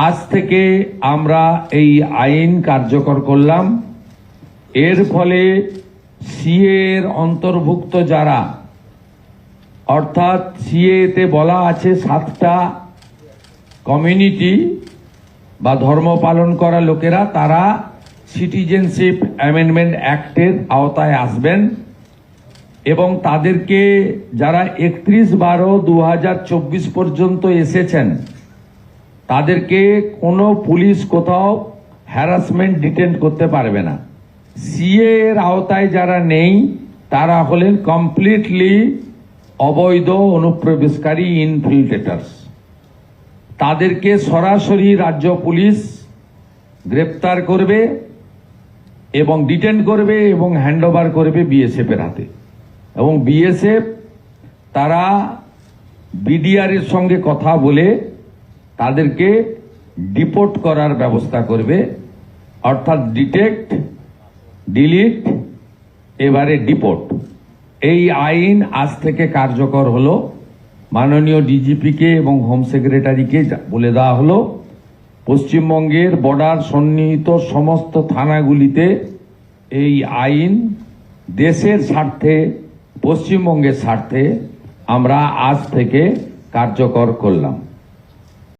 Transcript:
আজ থেকে আমরা এই আইন কার্যকর করলাম। এর ফলে সিএ এর অন্তর্ভুক্ত যারা, অর্থাৎ সিএ তে বলা আছে 7টা কমিউনিটি বা ধর্ম পালন করা লোকেরা, তারা সিটিজেনশিপ অ্যামেন্ডমেন্ট অ্যাক্টের আওতায় আসবেন এবং তাদেরকে যারা 31/12/2024 পর্যন্ত এসেছেন তাদেরকে কোনো পুলিশ কোথাও হ্যারাসমেন্ট ডিটেন্ট করতে পারবে না। সিএ এর আওতায় যারা নেই তারা হলেন কমপ্লিটলি অবৈধ অনুপ্রবেশকারী ইনফিল্ট্রেটার্স। তাদেরকে সরাসরি রাজ্য পুলিশ গ্রেপ্তার করবে এবং ডিটেন করবে এবং হ্যান্ডওভার করবে বিএসএফ এর হাতে। এবং বিএসএফ তারা বিডিআর এর সঙ্গে কথা বলে তাদেরকে ডিপোর্ট করার ব্যবস্থা করবে, অর্থাৎ ডিটেক্ট, ডিলিট, এবারে ডিপোর্ট। এই আইন আজ থেকে কার্যকর হলো। মাননীয় ডিজিপিকে এবং হোম সেক্রেটারিকে বলে দেওয়া হলো পশ্চিমবঙ্গের বর্ডার সন্নিহিত সমস্ত থানাগুলিতে এই আইন দেশের স্বার্থে, পশ্চিমবঙ্গের স্বার্থে আমরা আজ থেকে কার্যকর করলাম।